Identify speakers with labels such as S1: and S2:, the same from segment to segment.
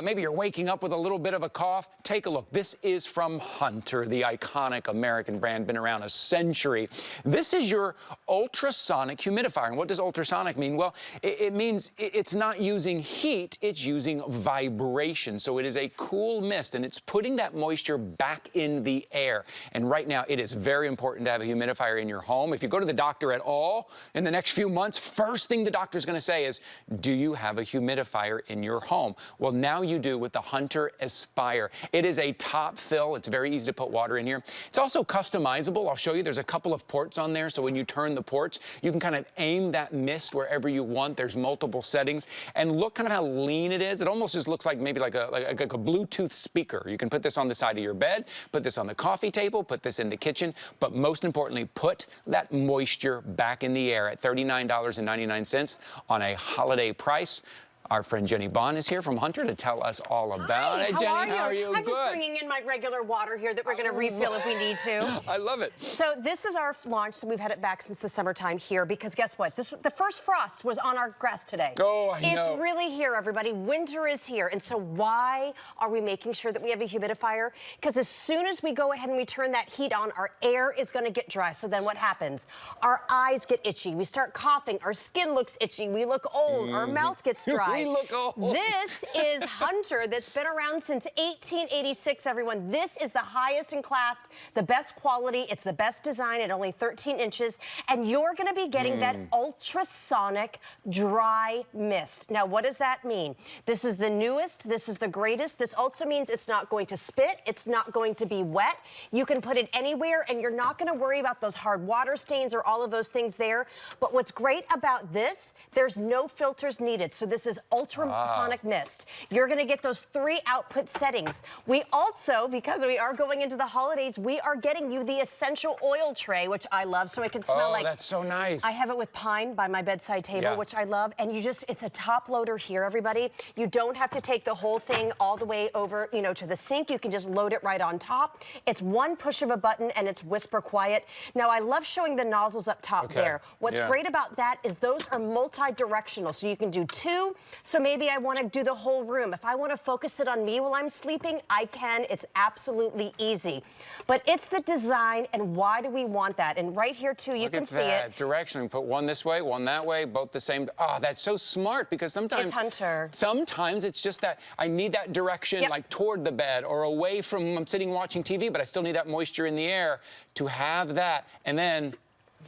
S1: Maybe you're waking up with a little bit of a cough. Take a look. This is from Hunter, the iconic American brand, been around a century. This is your ultrasonic humidifier. And what does ultrasonic mean? Well, it means it's not using heat, it's using vibration. So it is a cool mist, and it's putting that moisture back in the air. And right now, it is very important to have a humidifier in your home. If you go to the doctor at all in the next few months, first thing the doctor's going to say is, do you have a humidifier in your home? Well, now you do with the Hunter Aspire. It is a top fill. It's very easy to put water in here. It's also customizable. I'll show you. There's a couple of ports on there, so when you turn the ports, you can kind of aim that mist wherever you want. There's multiple settings. And look kind of how lean it is. It almost just looks like maybe like a Bluetooth speaker. You can put this on the side of your bed, put this on the coffee table, put this in the kitchen, but most importantly, put that moisture back in the air at $39.99 on a holiday price. Our friend Jenny Bond is here from Hunter to tell us all about it. Jenny, how are you?
S2: I'm just bringing in my regular water here that we're going to refill if we need to.
S1: I love it.
S2: So this is our launch. So we've had it back since the summertime here because guess what? The first frost was on our grass today.
S1: Oh, I know.
S2: It's really here, everybody. Winter is here. And so why are we making sure that we have a humidifier? Because as soon as we go ahead and we turn that heat on, our air is going to get dry. So then what happens? Our eyes get itchy. We start coughing. Our skin looks itchy. We look old. Our mouth gets dry.
S1: Look old.
S2: This is Hunter that's been around since 1886, everyone. This is the highest in class, the best quality. It's the best design at only 13 inches. And you're going to be getting that ultrasonic dry mist. Now, what does that mean? This is the newest. This is the greatest. This also means it's not going to spit. It's not going to be wet. You can put it anywhere, and you're not going to worry about those hard water stains or all of those things there. But what's great about this, there's no filters needed. So this is ultrasonic mist. You're going to get those 3 output settings. We also, because we are going into the holidays, we are getting you the essential oil tray, which I love, so it can smell like...
S1: Oh, that's so nice.
S2: I have it with pine by my bedside table, which I love. And it's a top loader here, everybody. You don't have to take the whole thing all the way over, to the sink. You can just load it right on top. It's one push of a button, and it's whisper quiet. Now, I love showing the nozzles up top there. What's great about that is those are multi-directional, so you can do 2. So maybe I want to do the whole room. If I want to focus it on me while I'm sleeping, I can. It's absolutely easy. But it's the design, and why do we want that? And right here, too, you can see it.
S1: Direction. Put one this way, one that way, both the same. Oh, that's so smart, because sometimes...
S2: It's Hunter.
S1: Sometimes it's just that I need that direction, like toward the bed or away from... I'm sitting watching TV, but I still need that moisture in the air to have that. And then...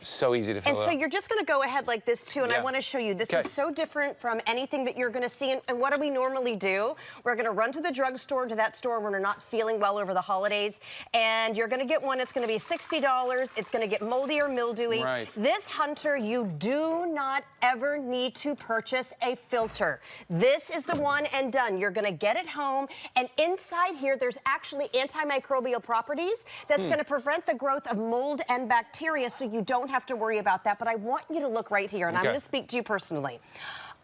S1: so easy to fill
S2: up. And so you're just going to go ahead like this, too, and I want to show you. This is so different from anything that you're going to see. And what do we normally do? We're going to run to the drugstore, to that store when we're not feeling well over the holidays, and you're going to get one. It's going to be $60. It's going to get moldy or mildewy.
S1: Right.
S2: This Hunter, you do not ever need to purchase a filter. This is the one and done. You're going to get it home, and inside here, there's actually antimicrobial properties that's going to prevent the growth of mold and bacteria, so you don't have to worry about that. But I want you to look right here, and I'm going to speak to you personally.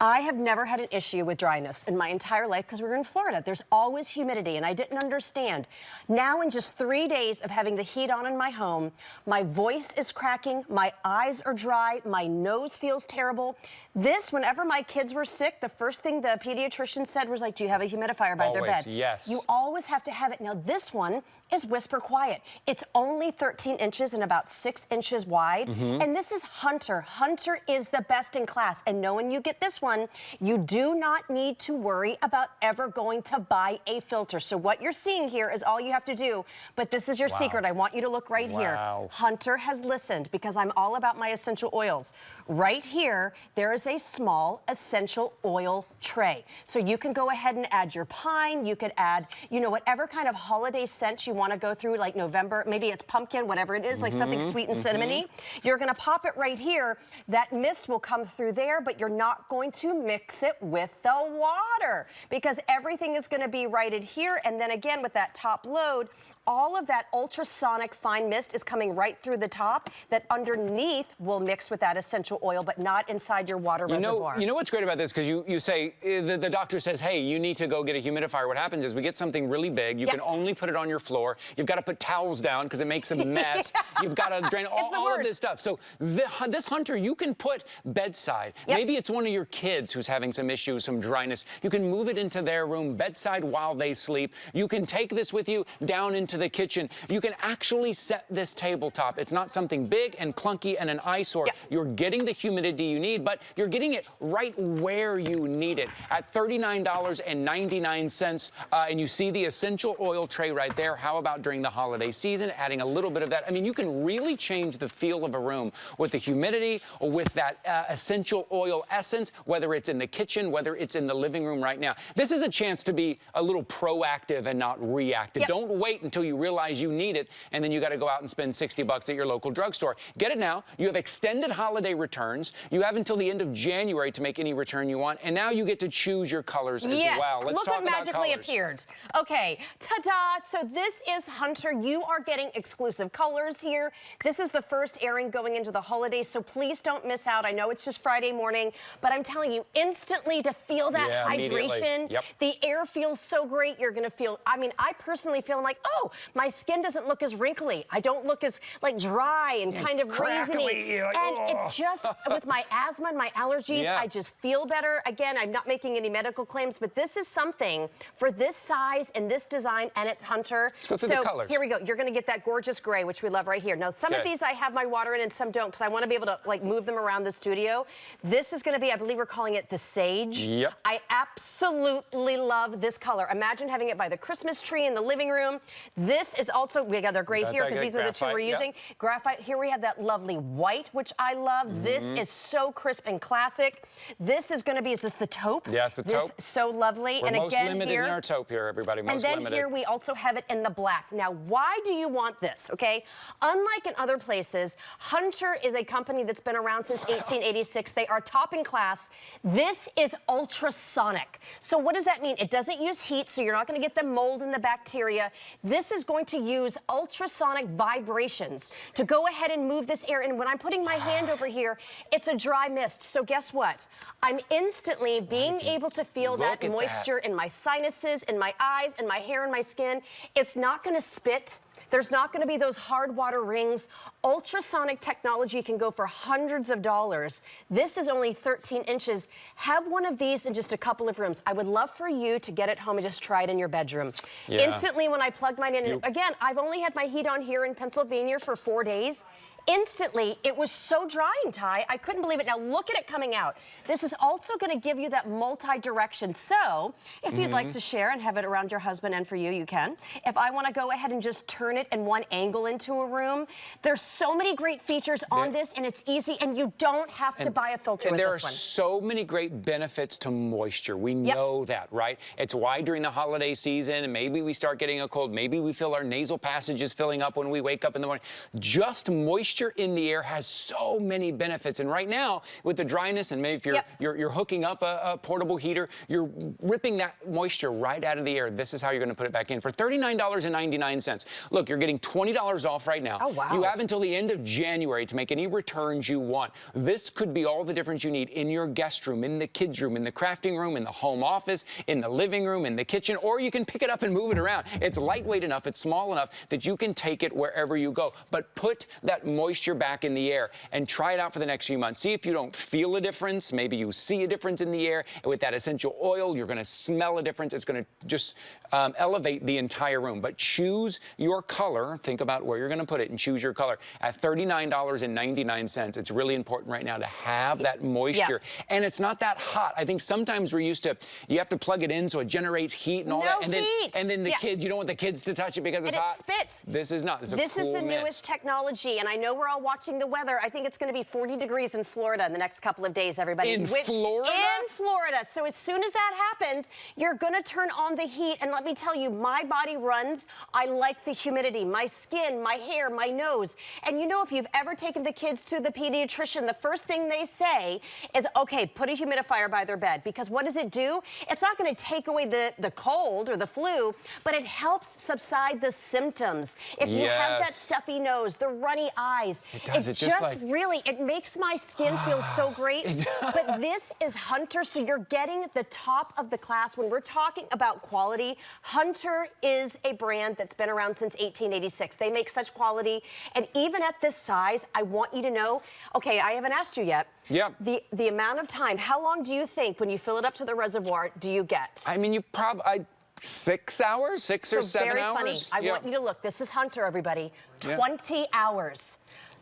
S2: I have never had an issue with dryness in my entire life because we were in Florida. There's always humidity, and I didn't understand. Now, in just 3 days of having the heat on in my home, my voice is cracking, my eyes are dry, my nose feels terrible. This, whenever my kids were sick, the first thing the pediatrician said was like, do you have a humidifier by their bed?
S1: Yes.
S2: You always have to have it. Now, this one is whisper quiet. It's only 13 inches and about 6 inches wide. And this is Hunter. Hunter is the best in class. And knowing you get this one, you do not need to worry about ever going to buy a filter. So what you're seeing here is all you have to do. But this is your secret. I want you to look right here. Hunter has listened, because I'm all about my essential oils. Right here, there is a small essential oil tray. So you can go ahead and add your pine. You could add, whatever kind of holiday scent you want to go through, like November, maybe it's pumpkin, whatever it is, like something sweet and cinnamony. You're going to pop it right here. That mist will come through there, but you're not going to mix it with the water, because everything is going to be right in here. And then again, with that top load, all of that ultrasonic fine mist is coming right through the top that underneath will mix with that essential oil, but not inside your water reservoir.
S1: You know what's great about this? Because you say, the doctor says, hey, you need to go get a humidifier. What happens is we get something really big. You can only put it on your floor. You've got to put towels down because it makes a mess. You've got to drain all of this stuff. So this Hunter, you can put bedside. Maybe it's one of your kids who's having some issues, some dryness. You can move it into their room, bedside while they sleep. You can take this with you down into the kitchen. You can actually set this tabletop. It's not something big and clunky and an eyesore. You're getting the humidity you need, but you're getting it right where you need it at $39.99. And you see the essential oil tray right there. How about during the holiday season, adding a little bit of that? I mean, you can really change the feel of a room with the humidity or with that essential oil essence, whether it's in the kitchen, whether it's in the living room right now. This is a chance to be a little proactive and not reactive. Don't wait until you realize you need it, and then you got to go out and spend $60 at your local drugstore. Get it now. You have extended holiday returns. You have until the end of January to make any return you want, and now you get to choose your colors as well. Let's talk about colors. Look what
S2: magically appeared. Okay, ta-da! So this is Hunter. You are getting exclusive colors here. This is the first airing going into the holidays, so please don't miss out. I know it's just Friday morning, but I'm telling you, instantly to feel that hydration, the air feels so great. You're going to feel, I mean, I personally feel like, oh, my skin doesn't look as wrinkly. I don't look as like dry and kind of raisiny. And it just, with my asthma and my allergies, I just feel better. Again, I'm not making any medical claims, but this is something for this size and this design, and it's Hunter.
S1: Let's go through the colors.
S2: Here we go. You're going to get that gorgeous gray, which we love right here. Now, some of these I have my water in and some don't, because I want to be able to like move them around the studio. This is going to be, I believe we're calling it the sage. I absolutely love this color. Imagine having it by the Christmas tree in the living room. This is also, we got their gray here because these are the two we're using. Graphite. Here we have that lovely white, which I love. This is so crisp and classic. This is going to be, is this the taupe?
S1: Yes, the taupe.
S2: This so lovely.
S1: We're
S2: and
S1: most
S2: again,
S1: limited in our taupe here, everybody. Most
S2: limited. And then here we also have it in the black. Now, why do you want this? Okay, unlike in other places, Hunter is a company that's been around since 1886. They are top in class. This is ultrasonic. So what does that mean? It doesn't use heat, so you're not going to get the mold and the bacteria. This is going to use ultrasonic vibrations to go ahead and move this air. And when I'm putting my hand over here, it's a dry mist. So guess what? I'm instantly being able to feel that moisture in my sinuses, in my eyes, in my hair, and my skin. It's not going to spit. There's not going to be those hard water rings. Ultrasonic technology can go for hundreds of dollars. This is only 13 inches. Have one of these in just a couple of rooms. I would love for you to get it home and just try it in your bedroom. Instantly, when I plugged mine in, again, I've only had my heat on here in Pennsylvania for 4 days. Instantly, it was so drying, Ty. I couldn't believe it. Now look at it coming out. This is also going to give you that multi-direction. So if you'd like to share and have it around your husband and for you, you can. If I want to go ahead and just turn it in one angle into a room, there's so many great features on this, and it's easy, and you don't have to buy a filter with this one.
S1: And there are so many great benefits to moisture. We know that, right? It's why during the holiday season, maybe we start getting a cold, maybe we feel our nasal passages filling up when we wake up in the morning. Just moisture in the air has so many benefits, and right now with the dryness, and maybe if you're hooking up a portable heater, you're ripping that moisture right out of the air. This is how you're going to put it back in for $39.99. Look, you're getting $20 off right now. You have until the end of January to make any returns you want. This could be all the difference you need in your guest room, in the kids room, in the crafting room, in the home office, in the living room, in the kitchen, or you can pick it up and move it around. It's lightweight enough, it's small enough that you can take it wherever you go, but put that moisture back in the air and try it out for the next few months. See if you don't feel a difference. Maybe you see a difference in the air. And with that essential oil, you're going to smell a difference. It's going to just elevate the entire room. But choose your color. Think about where you're going to put it and choose your color at $39.99. It's really important right now to have that moisture. And it's not that hot. I think sometimes we're used to, you have to plug it in so it generates heat and all that. And then the kids, you don't want the kids to touch it because it's hot.
S2: It spits.
S1: This is not. This is a cool
S2: the newest technology. And I know know we're all watching the weather. I think it's going to be 40 degrees in Florida in the next couple of days, everybody.
S1: In Florida?
S2: In Florida. So as soon as that happens, you're going to turn on the heat. And let me tell you, my body runs. I like the humidity. My skin, my hair, my nose. And you know, if you've ever taken the kids to the pediatrician, the first thing they say is, okay, put a humidifier by their bed. Because what does it do? It's not going to take away the cold or the flu, but it helps subside the symptoms. If you have that stuffy nose, the runny eyes,
S1: it does.
S2: It just really, it makes my skin feel so great. But this is Hunter, so you're getting the top of the class. When we're talking about quality, Hunter is a brand that's been around since 1886. They make such quality, and even at this size, I want you to know, okay, I haven't asked you yet.
S1: Yeah.
S2: The amount of time, how long do you think when you fill it up to the reservoir do you get?
S1: I mean, you probably 6 hours, 6 or 7 hours.
S2: Very funny. I want you to look. This is Hunter, everybody. 20 hours.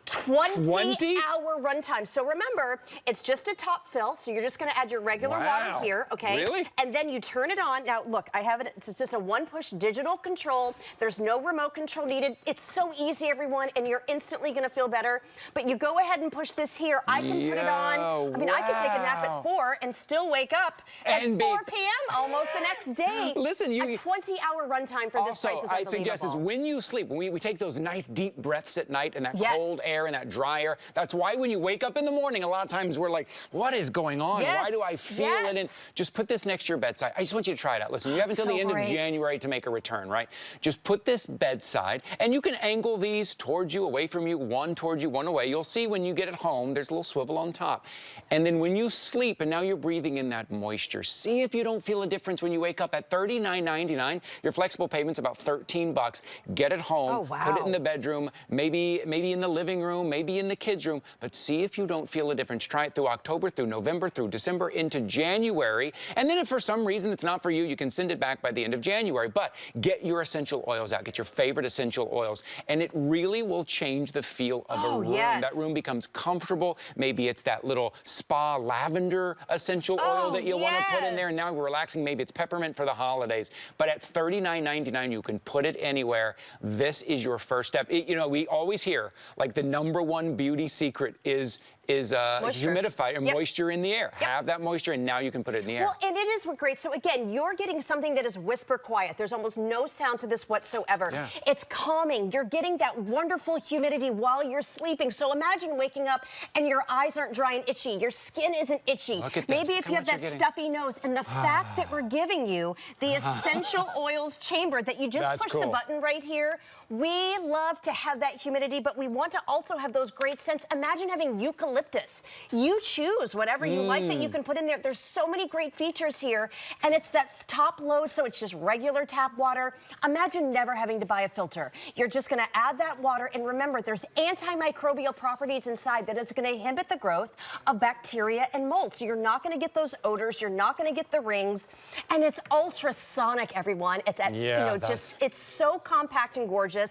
S2: 20-hour runtime. So remember, it's just a top fill, so you're just going to add your regular water here, okay?
S1: Really?
S2: And then you turn it on. Now, look, I have it. It's just a one-push digital control. There's no remote control needed. It's so easy, everyone, and you're instantly going to feel better. But you go ahead and push this here. I can put it on. I mean, I could take a nap at 4 and still wake up at 4 p.m. almost the next day.
S1: Listen,
S2: a 20-hour runtime for this price is unbelievable.
S1: I suggest is when you sleep, when we take those nice deep breaths at night and that cold air and that dry air. That's why when you wake up in the morning, a lot of times we're like, what is going on? Why do I feel it? And just put this next to your bedside. I just want you to try it out. Listen, you have until the end of January to make a return, right? Just put this bedside, and you can angle these towards you, away from you, one towards you, one away. You'll see when you get it home, there's a little swivel on top. And then when you sleep, and now you're breathing in that moisture, see if you don't feel a difference when you wake up at $39.99. Your flexible payment's about $13. Get it home, put it in the bedroom, maybe in the living room, maybe in the kids' room, but see if you don't feel a difference. Try it through October, through November, through December, into January. And then if for some reason it's not for you, you can send it back by the end of January. But get your essential oils out. Get your favorite essential oils. And it really will change the feel of a room. That room becomes comfortable. Maybe it's that little spa lavender essential oil that you want to put in there. And now we're relaxing. Maybe it's peppermint for the holidays. But at $39.99, you can put it anywhere. This is your first step. You know, we always hear, like, the #1 beauty secret is humidifier and moisture in the air. Have that moisture, and now you can put it in the air.
S2: Well, and it is great. So again, you're getting something that is whisper quiet. There's almost no sound to this whatsoever. It's calming. You're getting that wonderful humidity while you're sleeping. So imagine waking up and your eyes aren't dry and itchy. Your skin isn't itchy.
S1: Look at
S2: Maybe
S1: this.
S2: if you have that stuffy nose, and the fact that we're giving you the essential oils chamber that you just push the button right here. We love to have that humidity, but we want to also have those great scents. Imagine having eucalyptus. You choose whatever you like that you can put in there. There's so many great features here, and it's that top load, so it's just regular tap water. Imagine never having to buy a filter. You're just going to add that water, and remember, there's antimicrobial properties inside that is going to inhibit the growth of bacteria and mold. So you're not going to get those odors. You're not going to get the rings, and it's ultrasonic, everyone. It's at it's so compact and gorgeous.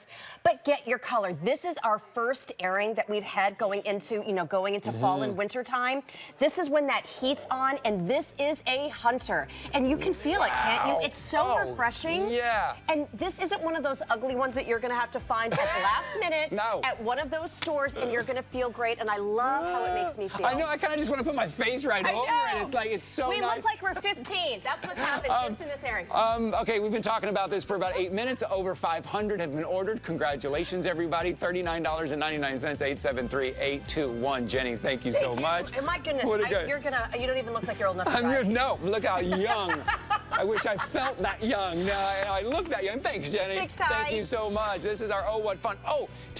S2: But get your color. This is our first airing that we've had going into fall and winter time. This is when that heat's on, and this is a Hunter. And you can feel it, can't you? It's so refreshing. And this isn't one of those ugly ones that you're going to have to find at the last minute at one of those stores, and you're going to feel great. And I love how it makes me feel.
S1: I know. I kind of just want to put my face right over it. It's like, it's so nice.
S2: We look like we're 15. That's what's happened just in this airing.
S1: Okay, we've been talking about this for about 8 minutes. Over 500 have been ordered. Congratulations, everybody. $39.99, 873-821. Jenny, thank you so much.
S2: My goodness, you don't even look like you're old enough to drive.
S1: No, look how young. I wish I felt that young. No, I look that young. Thanks, Jenny.
S2: Thanks, Ty.
S1: Thank you so much. This is our Oh, What Fun. Oh, take